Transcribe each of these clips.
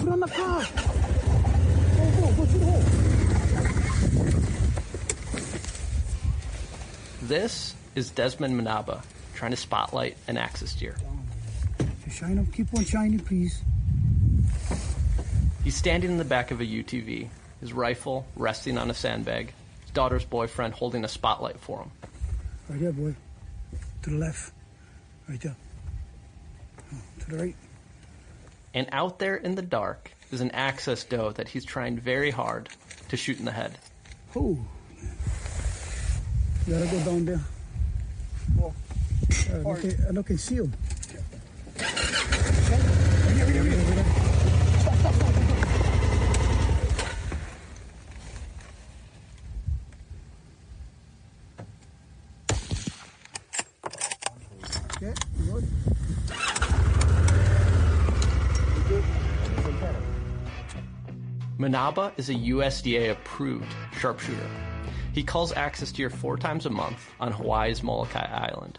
Put on the car. Go through the hole. This is Desmund Manaba trying to spotlight an axis deer. Shine up, keep on shining, please. He's standing in the back of a UTV, his rifle resting on a sandbag, his daughter's boyfriend holding a spotlight for him. Right there, boy. To the left. Right there. Oh, to the right. And out there in the dark is an axis doe that he's trying very hard to shoot in the head. Oh. You gotta go down there. Oh. I can see him. Stop. Okay, good. Manaba is a USDA-approved sharpshooter. He culls axis deer 4 times a month on Hawaii's Molokai Island.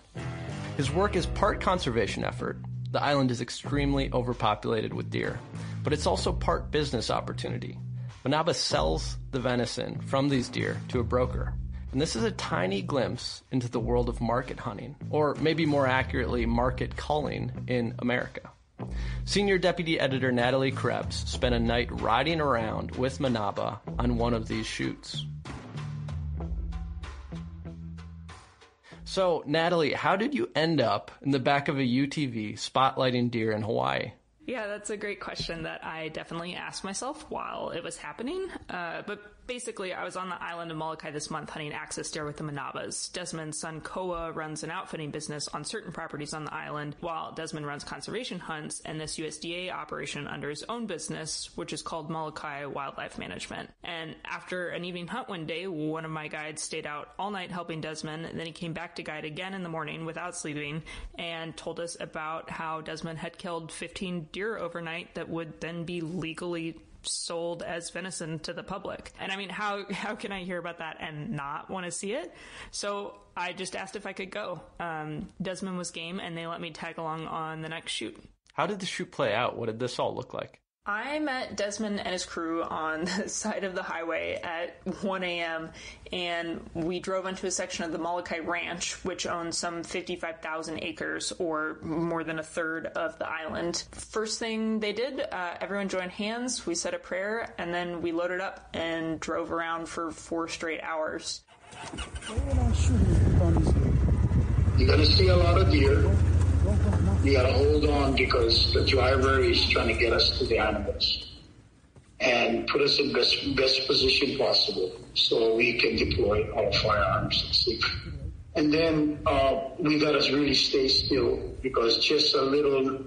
His work is part conservation effort. The island is extremely overpopulated with deer, but it's also part business opportunity. Manaba sells the venison from these deer to a broker, and this is a tiny glimpse into the world of market hunting, or maybe more accurately, market culling in America. Senior Deputy Editor Natalie Krebs spent a night riding around with Manaba on one of these shoots. So, Natalie, how did you end up in the back of a UTV spotlighting deer in Hawaii? Yeah, that's a great question that I definitely asked myself while it was happening. But basically, I was on the island of Molokai this month hunting axis deer with the Manabas. Desmond's son Koa runs an outfitting business on certain properties on the island, while Desmond runs conservation hunts and this USDA operation under his own business, which is called Molokai Wildlife Management. And after an evening hunt one day, one of my guides stayed out all night helping Desmond, and then he came back to guide again in the morning without sleeping and told us about how Desmond had killed 15 deer overnight that would then be legally sold as venison to the public. And I mean, how can I hear about that and not want to see it? So I just asked if I could go. Desmond was game, and they let me tag along on the next shoot. How did the shoot play out? What did this all look like? I met Desmond and his crew on the side of the highway at 1 a.m. and we drove into a section of the Molokai Ranch, which owns some 55,000 acres, or more than a third of the island. First thing they did, everyone joined hands, we said a prayer, and then we loaded up and drove around for 4 straight hours. You're going to see a lot of deer. You got to hold on because the driver is trying to get us to the animals and put us in best position possible so we can deploy our firearms safely. And then we got to really stay still because just a little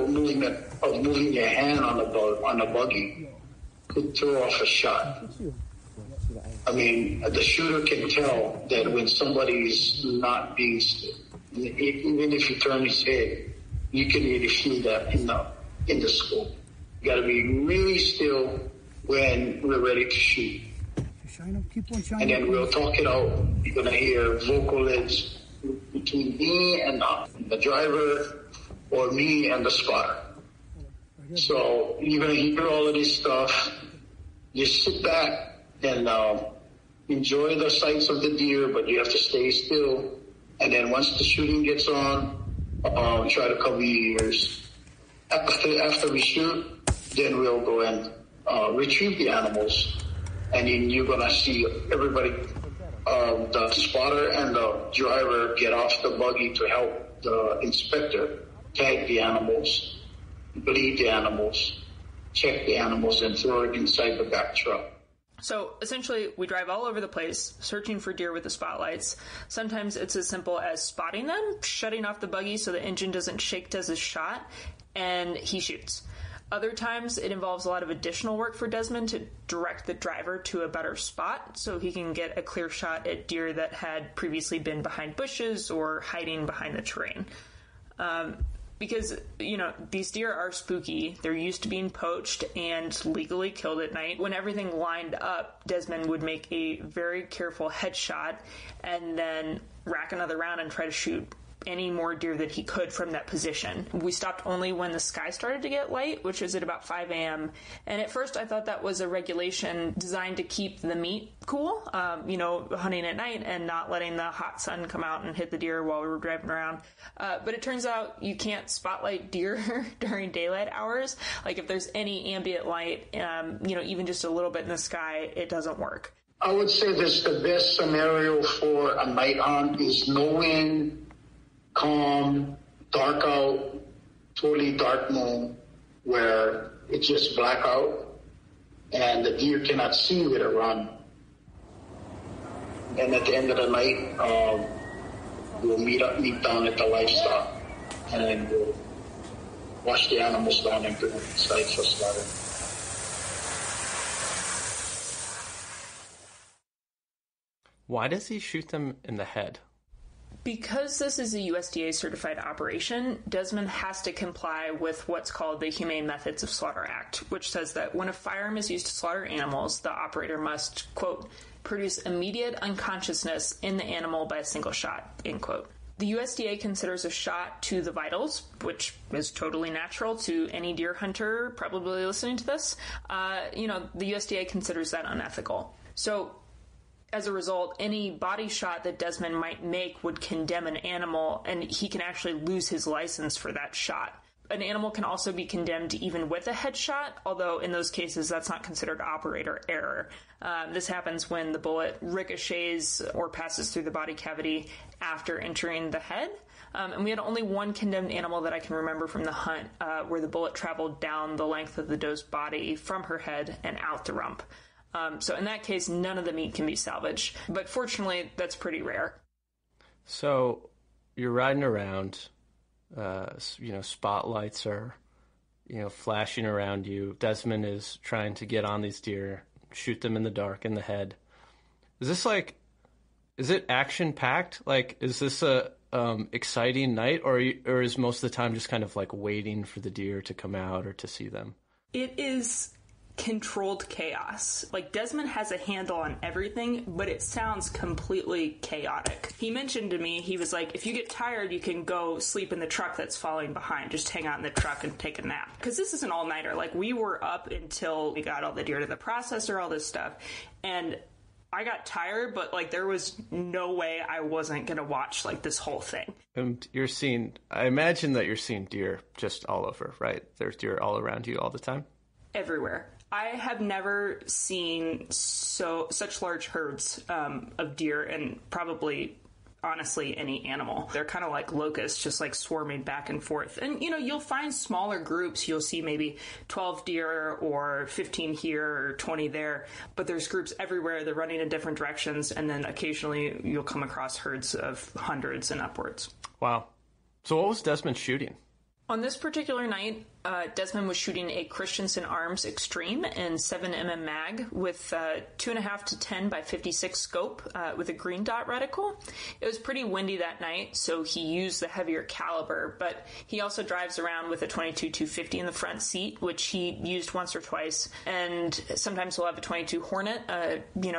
movement of moving your hand on the buggy could throw off a shot. I mean, the shooter can tell that when somebody's not being still. Even if you turn his head, you can really feel that in the scope. You got to be really still when we're ready to shoot. And then we'll talk it out. You're going to hear vocal leads between me and the driver or me and the spotter. So you're going to hear all of this stuff. Just sit back and enjoy the sights of the deer, but you have to stay still. And then once the shooting gets on, try to cover your ears. After we shoot, then we'll go and retrieve the animals. And then you're going to see everybody, the spotter and the driver, get off the buggy to help the inspector tag the animals, bleed the animals, check the animals, and throw it inside the back truck. So essentially, we drive all over the place, searching for deer with the spotlights. Sometimes it's as simple as spotting them, shutting off the buggy so the engine doesn't shake as it's shot, and he shoots. Other times, it involves a lot of additional work for Desmond to direct the driver to a better spot so he can get a clear shot at deer that had previously been behind bushes or hiding behind the terrain. Because, these deer are spooky. They're used to being poached and legally killed at night. When everything lined up, Desmond would make a very careful headshot and then rack another round and try to shoot any more deer than he could from that position. We stopped only when the sky started to get light, which was at about 5 a.m. And at first I thought that was a regulation designed to keep the meat cool, hunting at night and not letting the hot sun come out and hit the deer while we were driving around. But it turns out you can't spotlight deer during daylight hours. Like if there's any ambient light, even just a little bit in the sky, it doesn't work. I would say this, the best scenario for a night hunt is no wind, calm, dark out, totally dark moon, where it's just black out and the deer cannot see where to run. And at the end of the night, we'll meet down at the livestock and then we'll wash the animals down and bring them inside for slaughter. Why does he shoot them in the head? Because this is a USDA certified operation, Desmond has to comply with what's called the Humane Methods of Slaughter Act, which says that when a firearm is used to slaughter animals, the operator must, quote, produce immediate unconsciousness in the animal by a single shot, end quote. The USDA considers a shot to the vitals, which is totally natural to any deer hunter probably listening to this. The USDA considers that unethical. So, as a result, any body shot that Desmond might make would condemn an animal, and he can actually lose his license for that shot. An animal can also be condemned even with a headshot, although in those cases that's not considered operator error. This happens when the bullet ricochets or passes through the body cavity after entering the head. And we had only one condemned animal that I can remember from the hunt where the bullet traveled down the length of the doe's body from her head and out the rump. So in that case, none of the meat can be salvaged. But fortunately, that's pretty rare. So you're riding around, spotlights are, flashing around you. Desmond is trying to get on these deer, shoot them in the dark in the head. Is it action-packed? Like, is this a exciting night, or is most of the time just kind of like waiting for the deer to come out or to see them? It is controlled chaos. Like, Desmond has a handle on everything, but it sounds completely chaotic. He mentioned to me, he was like, if you get tired, you can go sleep in the truck that's following behind. Just hang out in the truck and take a nap. Because this is an all-nighter. Like, we were up until we got all the deer to the processor, all this stuff. And I got tired, but, like, there was no way I wasn't going to watch, like, this whole thing. And I imagine that you're seeing deer just all over, right? There's deer all around you all the time? Everywhere. I have never seen such large herds of deer, and probably, honestly, any animal. They're kind of like locusts, just like swarming back and forth. And, you'll find smaller groups. You'll see maybe 12 deer or 15 here or 20 there. But there's groups everywhere. They're running in different directions. And then occasionally you'll come across herds of hundreds and upwards. Wow. So what was Desmond shooting? On this particular night, Desmond was shooting a Christensen Arms Extreme in 7mm mag with 2.5 to 10 by 56 scope with a green dot reticle. It was pretty windy that night, so he used the heavier caliber, but he also drives around with a 22-250 in the front seat, which he used once or twice, and sometimes he'll have a 22 Hornet.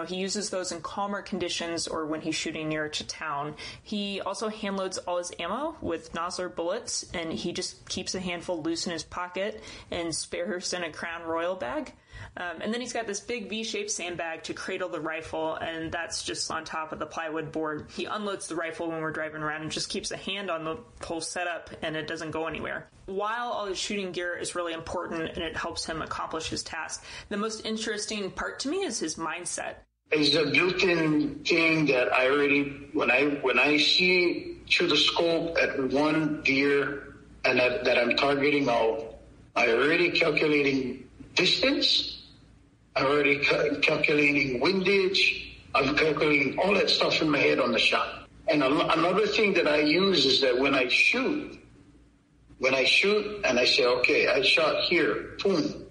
He uses those in calmer conditions or when he's shooting nearer to town. He also hand loads all his ammo with Nosler bullets, and he just keeps a handful loose in his pocket and spares in a Crown Royal bag. And then he's got this big V-shaped sandbag to cradle the rifle, and that's just on top of the plywood board. He unloads the rifle when we're driving around and just keeps a hand on the whole setup, and it doesn't go anywhere. While all his shooting gear is really important and it helps him accomplish his task, the most interesting part to me is his mindset. It's a built-in thing that I already, when I see through the scope at one deer and that I'm targeting out, I already calculating distance, I'm already calculating windage, I'm calculating all that stuff in my head on the shot. And another thing that I use is that when I shoot and I say, okay, I shot here, boom.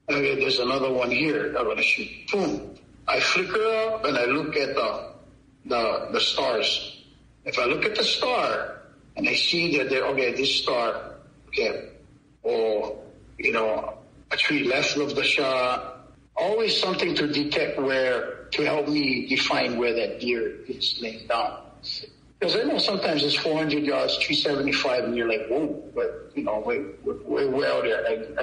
Okay, there's another one here I'm going to shoot, boom. I flicker up and I look at the stars. If I look at the star and I see that this star, or, a tree left of the shot, always something to detect to help me define where that deer is laying down. Because I know sometimes it's 400 yards, 375, and you're like, whoa, but, we're way out there. I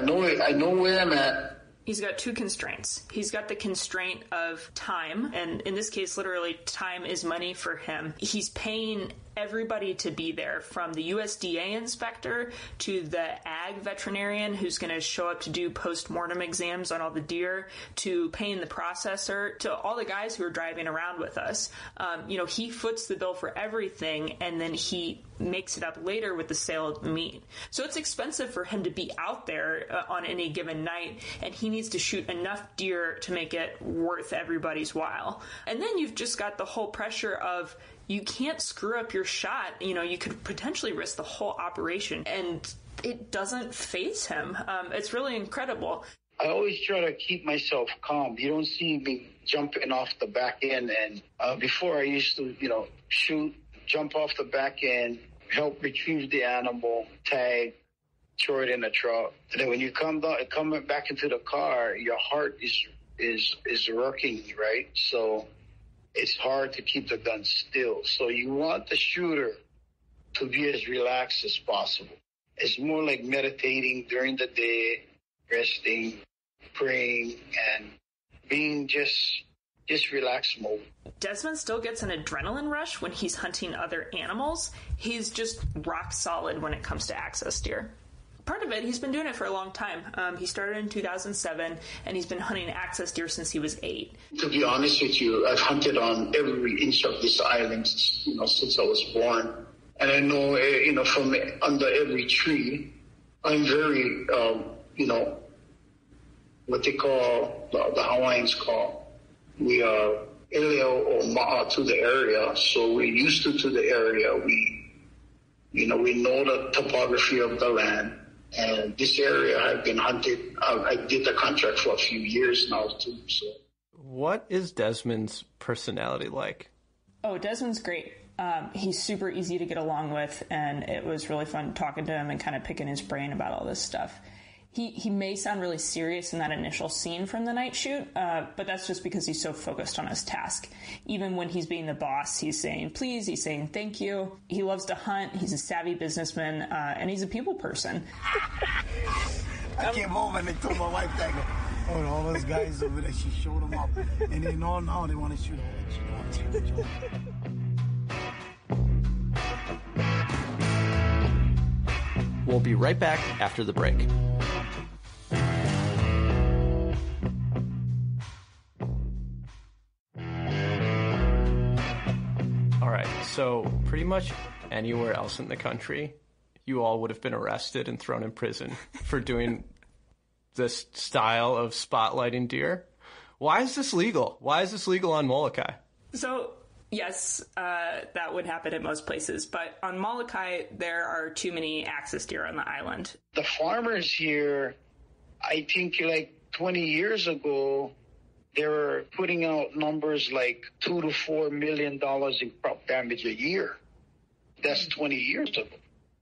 know where I'm at. He's got two constraints. He's got the constraint of time, and in this case, literally, time is money for him. He's paying everybody to be there, from the USDA inspector to the ag veterinarian who's going to show up to do post-mortem exams on all the deer, to paying the processor, to all the guys who are driving around with us. He foots the bill for everything, and then he makes it up later with the sale of the meat. So it's expensive for him to be out there on any given night, and he needs to shoot enough deer to make it worth everybody's while. And then you've just got the whole pressure of, you can't screw up your shot. You could potentially risk the whole operation, and it doesn't faze him. It's really incredible. I always try to keep myself calm. You don't see me jumping off the back end. And before I used to, shoot, jump off the back end, help retrieve the animal, tag, throw it in the truck. And then when you come back into the car, your heart is working, right? So it's hard to keep the gun still. So you want the shooter to be as relaxed as possible. It's more like meditating during the day, resting, praying, and being just relaxed mode. Desmond still gets an adrenaline rush when he's hunting other animals. He's just rock solid when it comes to access deer. Part of it, he's been doing it for a long time. He started in 2007, and he's been hunting access deer since he was 8. To be honest with you, I've hunted on every inch of this island, since I was born. And I know, from under every tree, I'm very, what they call, the Hawaiians call, we are eleo or ma'a to the area. So we're used to the area. We know the topography of the land. And this area I've been hunted. I did the contract for a few years now, too. So, what is Desmond's personality like? Oh, Desmond's great. He's super easy to get along with, and it was really fun talking to him and kind of picking his brain about all this stuff. He may sound really serious in that initial scene from the night shoot, but that's just because he's so focused on his task. Even when he's being the boss, he's saying please, he's saying thank you. He loves to hunt, he's a savvy businessman, and he's a people person. I came home and they told my wife that, all those guys over there, she showed them up. And they know now they want to shoot all We'll be right back after the break. All right, so pretty much anywhere else in the country, you all would have been arrested and thrown in prison for doing this style of spotlighting deer. Why is this legal? Why is this legal on Molokai? So, yes, that would happen in most places, but on Molokai, there are too many axis deer on the island. The farmers here, I think like 20 years ago, they were putting out numbers like $2 to $4 million in crop damage a year. That's 20 years ago.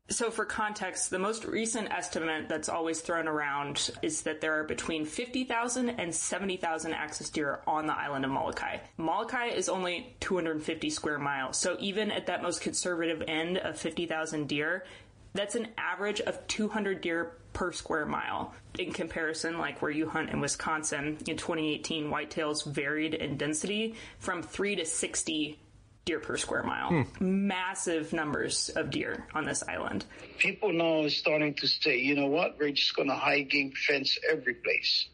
So for context, the most recent estimate that's always thrown around is that there are between 50,000 and 70,000 axis deer on the island of Molokai. Molokai is only 250 square miles, so even at that most conservative end of 50,000 deer, that's an average of 200 deer per square mile. In comparison, like where you hunt in Wisconsin, in 2018, whitetails varied in density from 3 to 60 deer per square mile. Massive numbers of deer on this island. People now are starting to say, you know what, we're just going to high game fence every place.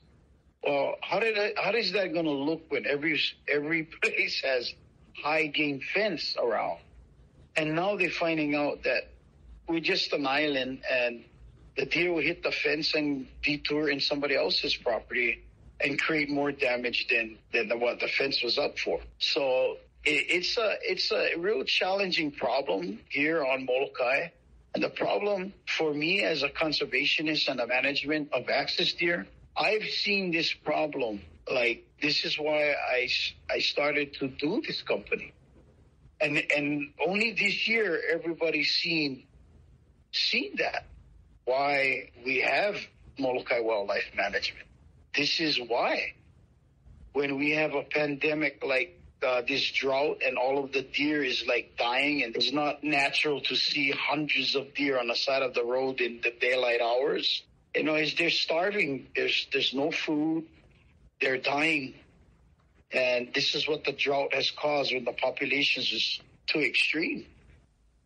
Well, how is that going to look when every place has high game fence around? And now they're finding out that we're just an island and the deer will hit the fence and detour in somebody else's property and create more damage than what the fence was up for. So it's a real challenging problem here on Molokai. And the problem for me as a conservationist and the management of axis deer, I've seen this problem. Like, this is why I started to do this company. And only this year, everybody's seen that. Why we have Molokai Wildlife Management. This is why. When we have a pandemic like this drought and all of the deer is like dying, and it's not natural to see hundreds of deer on the side of the road in the daylight hours. You know, they're starving. There's no food. They're dying. And this is what the drought has caused when the populations is too extreme.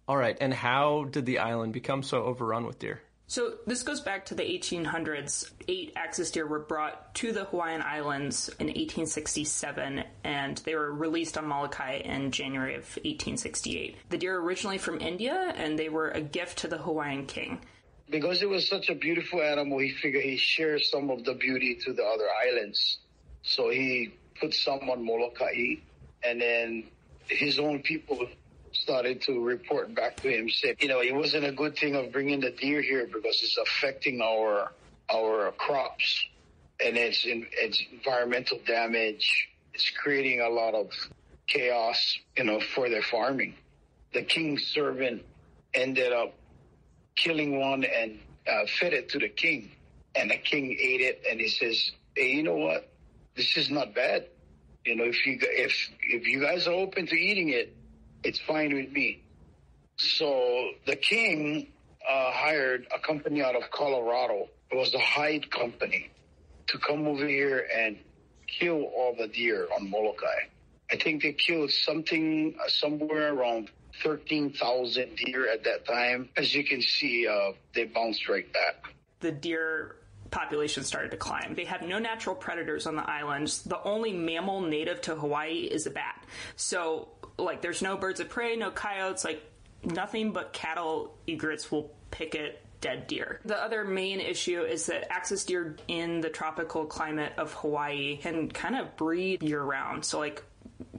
All right. And how did the island become so overrun with deer? So this goes back to the 1800s. 8 axis deer were brought to the Hawaiian Islands in 1867, and they were released on Molokai in January of 1868. The deer are originally from India, and they were a gift to the Hawaiian king. Because it was such a beautiful animal, he figured he shares some of the beauty to the other islands. So he put some on Molokai, and then his own people started to report back to him, said, you know, it wasn't a good thing of bringing the deer here because it's affecting our crops, and it's environmental damage. It's creating a lot of chaos, you know, for their farming. The king's servant ended up killing one and fed it to the king, and the king ate it, and he says, hey, you know what? This is not bad. You know, if you guys are open to eating it, it's fine with me. So the king hired a company out of Colorado. It was the Hyde Company to come over here and kill all the deer on Molokai. I think they killed somewhere around 13,000 deer at that time. As you can see, they bounced right back. The deer population started to climb. They have no natural predators on the islands. The only mammal native to Hawaii is a bat. So, like, there's no birds of prey, no coyotes, like, nothing but cattle egrets will picket dead deer. The other main issue is that axis deer in the tropical climate of Hawaii can kind of breed year-round. So, like,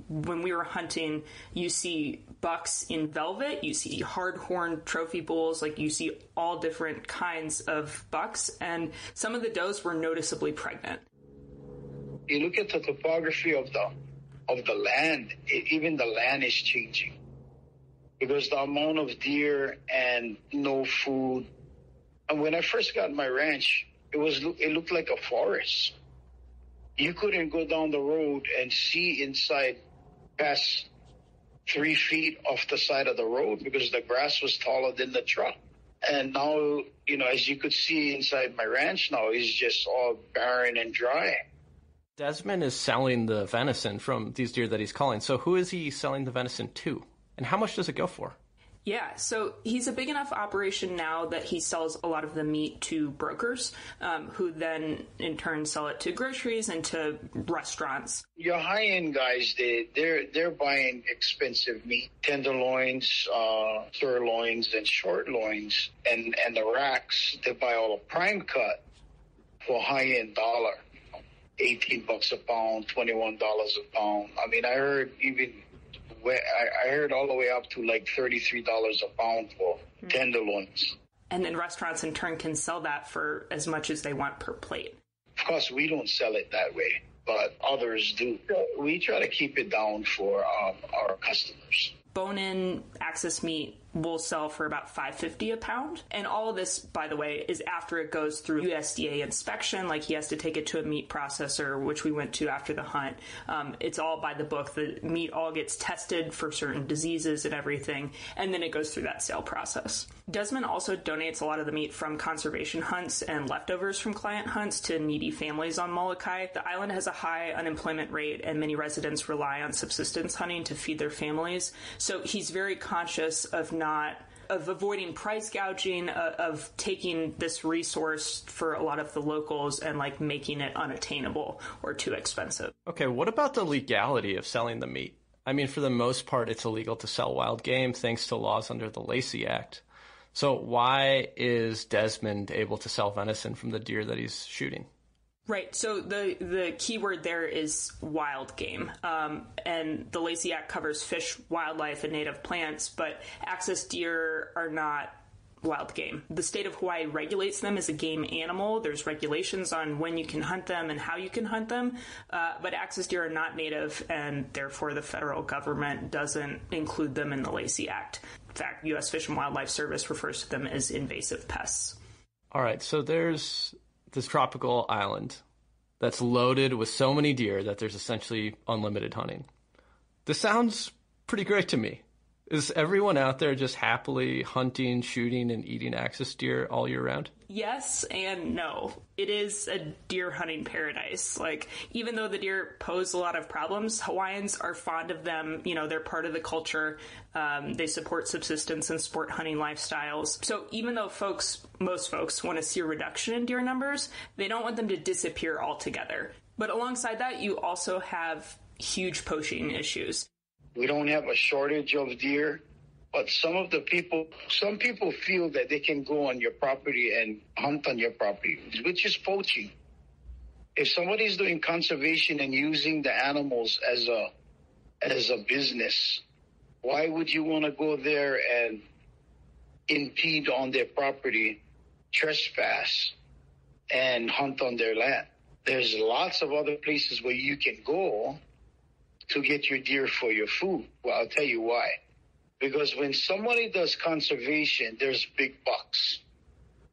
when we were hunting, you see bucks in velvet, you see hard-horned trophy bulls, like you see all different kinds of bucks, and some of the does were noticeably pregnant. You look at the topography of the land, even the land is changing. Because the amount of deer and no food. And when I first got my ranch, it looked like a forest. You couldn't go down the road and see inside past 3 feet off the side of the road because the grass was taller than the truck. And now, you know, as you could see inside my ranch now, it's just all barren and dry. Desmond is selling the venison from these deer that he's culling. So who is he selling the venison to? And how much does it go for? Yeah, so he's a big enough operation now that he sells a lot of the meat to brokers, who then in turn sell it to groceries and to restaurants. Your high-end guys, they're buying expensive meat, tenderloins, sirloins, and short loins, and the racks. They buy all the prime cut for high-end dollar, $18 a pound, $21 a pound. I mean, I heard all the way up to like $33 a pound for tenderloins. And then restaurants in turn can sell that for as much as they want per plate. Of course, we don't sell it that way, but others do. We try to keep it down for our customers. Bone-in axis meat will sell for about $5.50 a pound. And all of this, by the way, is after it goes through USDA inspection. Like, he has to take it to a meat processor, which we went to after the hunt. It's all by the book. The meat all gets tested for certain diseases and everything, and then it goes through that sale process. Desmond also donates a lot of the meat from conservation hunts and leftovers from client hunts to needy families on Molokai. The island has a high unemployment rate, and many residents rely on subsistence hunting to feed their families. So he's very conscious of avoiding price gouging, of taking this resource for a lot of the locals and like making it unattainable or too expensive. Okay, what about the legality of selling the meat? I mean, for the most part, it's illegal to sell wild game thanks to laws under the Lacey Act. So why is Desmond able to sell venison from the deer that he's shooting? Right. So the key word there is wild game. And the Lacey Act covers fish, wildlife, and native plants, but axis deer are not wild game. The state of Hawaii regulates them as a game animal. There's regulations on when you can hunt them and how you can hunt them. But axis deer are not native, and therefore the federal government doesn't include them in the Lacey Act. In fact, U.S. Fish and Wildlife Service refers to them as invasive pests. All right. So there's this tropical island that's loaded with so many deer that there's essentially unlimited hunting. This sounds pretty great to me. Is everyone out there just happily hunting, shooting, and eating axis deer all year round? Yes and no. It is a deer hunting paradise. Like, even though the deer pose a lot of problems, Hawaiians are fond of them. You know, they're part of the culture. They support subsistence and sport hunting lifestyles. So even though most folks want to see a reduction in deer numbers, they don't want them to disappear altogether. But alongside that, you also have huge poaching issues. We don't have a shortage of deer, but some people feel that they can go on your property and hunt on your property, which is poaching. If somebody's doing conservation and using the animals as a business, why would you want to go there and impede on their property, trespass, and hunt on their land? There's lots of other places where you can go to get your deer for your food. Well, I'll tell you why. Because when somebody does conservation, there's big bucks.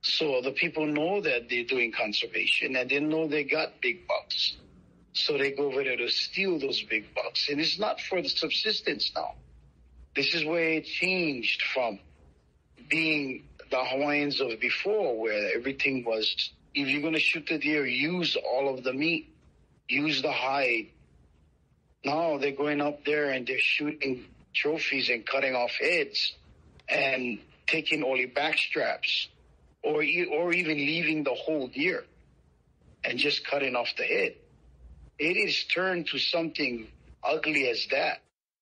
So the people know that they're doing conservation and they know they got big bucks. So they go over there to steal those big bucks. And it's not for the subsistence now. This is where it changed from being the Hawaiians of before, where everything was, if you're going to shoot the deer, use all of the meat, use the hide. Now they're going up there and they're shooting trophies and cutting off heads and taking only back straps or even leaving the whole deer and just cutting off the head. It is turned to something ugly as that.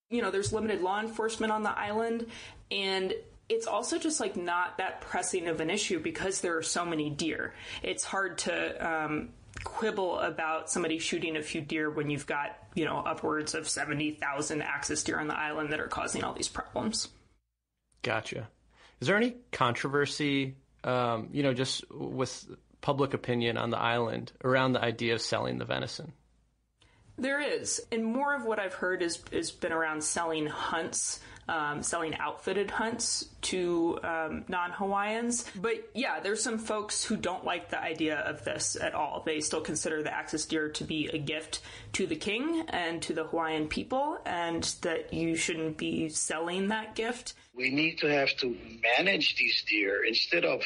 You know, there's limited law enforcement on the island, and it's also just like not that pressing of an issue because there are so many deer. It's hard to quibble about somebody shooting a few deer when you've got, you know, upwards of 70,000 axis deer on the island that are causing all these problems. Gotcha. Is there any controversy, you know, just with public opinion on the island around the idea of selling the venison? There is, and more of what I've heard is been around selling hunts, selling outfitted hunts to non-Hawaiians. But yeah, there's some folks who don't like the idea of this at all. They still consider the axis deer to be a gift to the king and to the Hawaiian people, and that you shouldn't be selling that gift. We need to have to manage these deer instead of,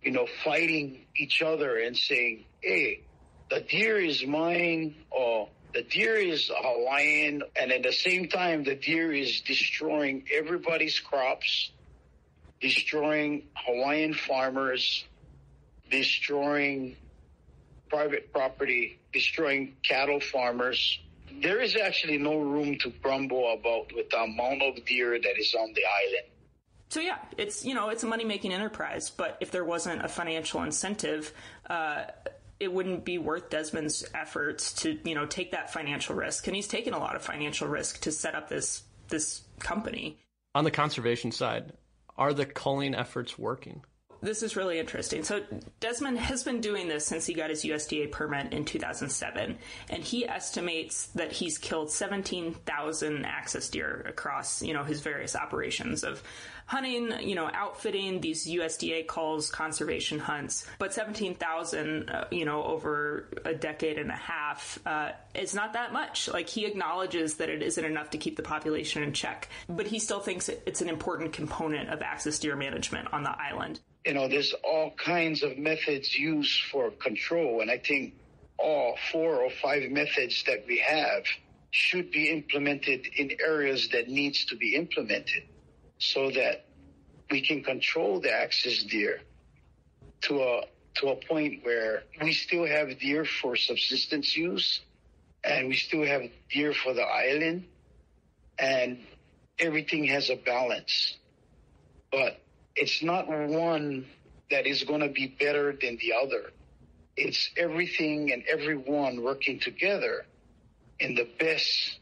you know, fighting each other and saying, hey, the deer is mine, or the deer is Hawaiian, and at the same time, the deer is destroying everybody's crops, destroying Hawaiian farmers, destroying private property, destroying cattle farmers. There is actually no room to grumble about with the amount of deer that is on the island. So yeah, it's, you know, it's a money-making enterprise, but if there wasn't a financial incentive, it wouldn't be worth Desmond's efforts to, you know, take that financial risk. And he's taken a lot of financial risk to set up this company. On the conservation side, are the culling efforts working? This is really interesting. So Desmond has been doing this since he got his USDA permit in 2007, and he estimates that he's killed 17,000 axis deer across, you know, his various operations of hunting, you know, outfitting these USDA culls, conservation hunts. But 17,000, you know, over a decade and a half is not that much. Like, he acknowledges that it isn't enough to keep the population in check, but he still thinks it's an important component of axis deer management on the island. You know, there's all kinds of methods used for control, and I think all 4 or 5 methods that we have should be implemented in areas that needs to be implemented so that we can control the axis deer to a point where we still have deer for subsistence use and we still have deer for the island, and everything has a balance. But it's not one that is going to be better than the other. It's everything and everyone working together in the best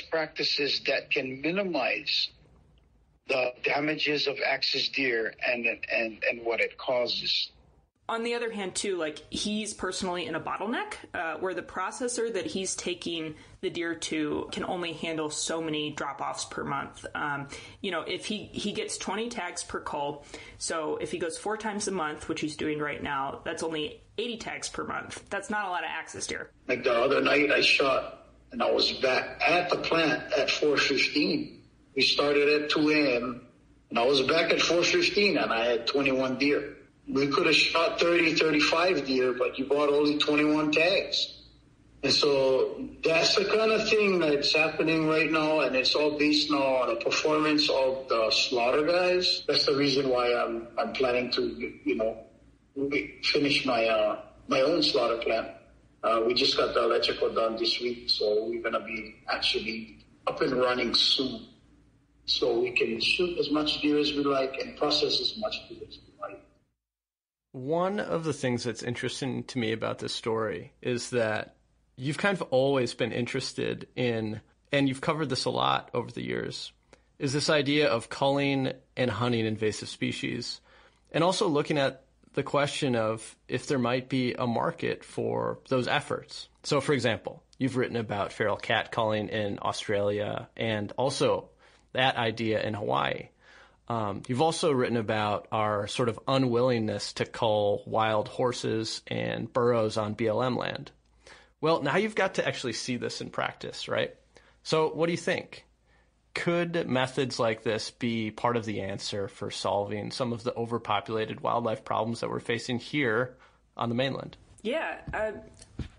practices that can minimize the damages of axis deer and what it causes. On the other hand, too, like, he's personally in a bottleneck where the processor that he's taking the deer to can only handle so many drop-offs per month. You know, if he gets 20 tags per cull, so if he goes 4 times a month, which he's doing right now, that's only 80 tags per month. That's not a lot of axis deer. Like the other night, I shot And I was back at the plant at 4:15. We started at 2 a.m. and I was back at 4:15 and I had 21 deer. We could have shot 30, 35 deer, but you bought only 21 tags. And so that's the kind of thing that's happening right now, and it's all based now on the performance of the slaughter guys. That's the reason why I'm planning to, finish my my own slaughter plant. We just got the electrical done this week, so we're going to be actually up and running soon. So we can shoot as much deer as we like and process as much deer as we like. One of the things that's interesting to me about this story is that you've kind of always been interested in, and you've covered this a lot over the years, is this idea of culling and hunting invasive species, and also looking at the question of if there might be a market for those efforts. So, for example, you've written about feral cat culling in Australia and also that idea in Hawaii. You've also written about our sort of unwillingness to cull wild horses and burros on BLM land. Well, now you've got to actually see this in practice, right? So what do you think? Could methods like this be part of the answer for solving some of the overpopulated wildlife problems that we're facing here on the mainland? Yeah,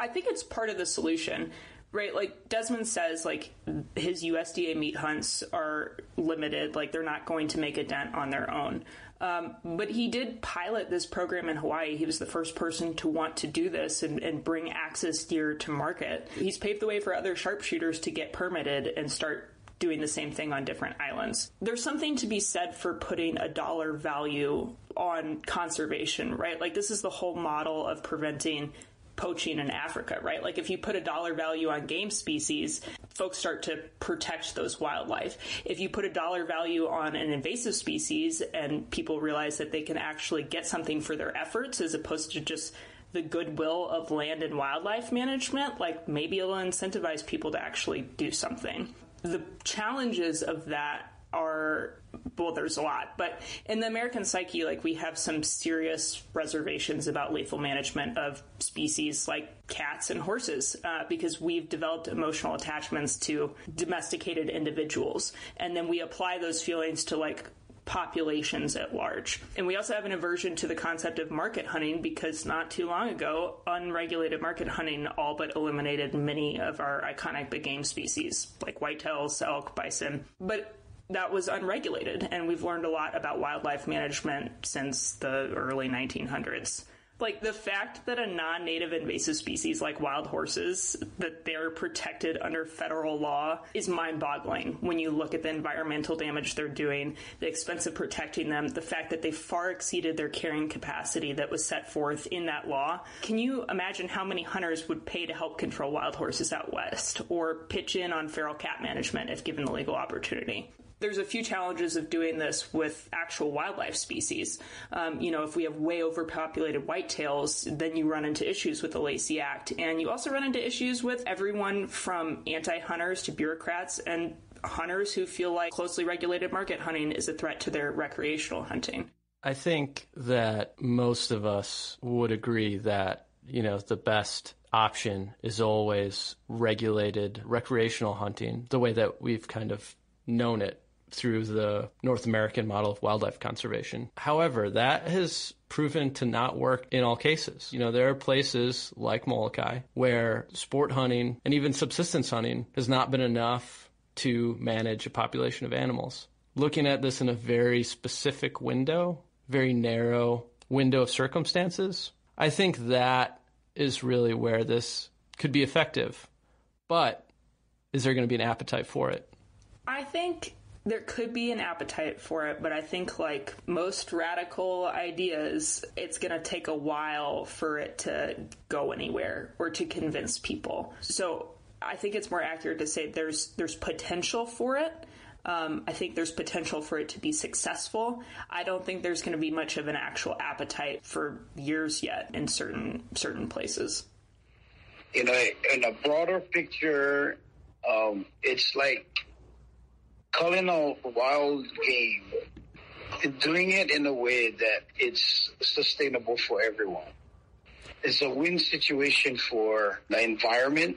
I think it's part of the solution, right? Like Desmond says, like his USDA meat hunts are limited, like they're not going to make a dent on their own. But he did pilot this program in Hawaii. He was the first person to want to do this and bring axis deer to market. He's paved the way for other sharpshooters to get permitted and start doing the same thing on different islands. There's something to be said for putting a dollar value on conservation, right? Like this is the whole model of preventing poaching in Africa, right? Like if you put a dollar value on game species, folks start to protect those wildlife. If you put a dollar value on an invasive species and people realize that they can actually get something for their efforts as opposed to just the goodwill of land and wildlife management, like maybe it'll incentivize people to actually do something. The challenges of that are, well, there's a lot, but in the American psyche, like we have some serious reservations about lethal management of species like cats and horses, because we've developed emotional attachments to domesticated individuals. And then we apply those feelings to like populations at large. And we also have an aversion to the concept of market hunting because not too long ago, unregulated market hunting all but eliminated many of our iconic big game species like whitetails, elk, bison. But that was unregulated, and we've learned a lot about wildlife management since the early 1900s. Like the fact that a non-native invasive species like wild horses, that they're protected under federal law is mind-boggling when you look at the environmental damage they're doing, the expense of protecting them, the fact that they far exceeded their carrying capacity that was set forth in that law. Can you imagine how many hunters would pay to help control wild horses out west or pitch in on feral cat management if given the legal opportunity? There's a few challenges of doing this with actual wildlife species. If we have way overpopulated whitetails, then you run into issues with the Lacey Act. And you also run into issues with everyone from anti-hunters to bureaucrats and hunters who feel like closely regulated market hunting is a threat to their recreational hunting. I think that most of us would agree that, the best option is always regulated recreational hunting, the way that we've kind of known it through the North American model of wildlife conservation. However, that has proven to not work in all cases. There are places like Molokai where sport hunting and even subsistence hunting has not been enough to manage a population of animals. Looking at this in a very specific window, very narrow window of circumstances, I think that is really where this could be effective. But is there going to be an appetite for it? I think there could be an appetite for it, but I think like most radical ideas, it's going to take a while for it to go anywhere or to convince people. So I think it's more accurate to say there's potential for it. I think there's potential for it to be successful. I don't think there's going to be much of an actual appetite for years yet in certain places. In a broader picture, it's like culling a wild game and doing it in a way that it's sustainable for everyone. It's a win situation for the environment.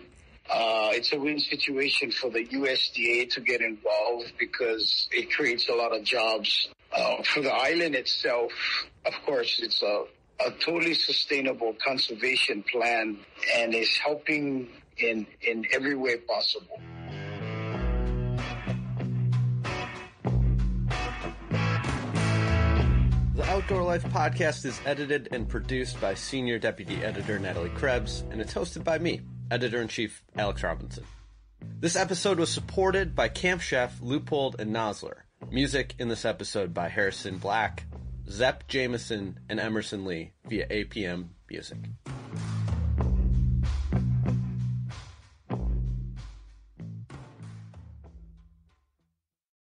It's a win situation for the USDA to get involved because it creates a lot of jobs. For the island itself, of course, it's a totally sustainable conservation plan and is helping in every way possible. The Outdoor Life podcast is edited and produced by Senior Deputy Editor Natalie Krebs, and it's hosted by me, Editor-in-Chief Alex Robinson. This episode was supported by Camp Chef Leupold and Nosler. Music in this episode by Harrison Black, Zep Jameson, and Emerson Lee via APM Music.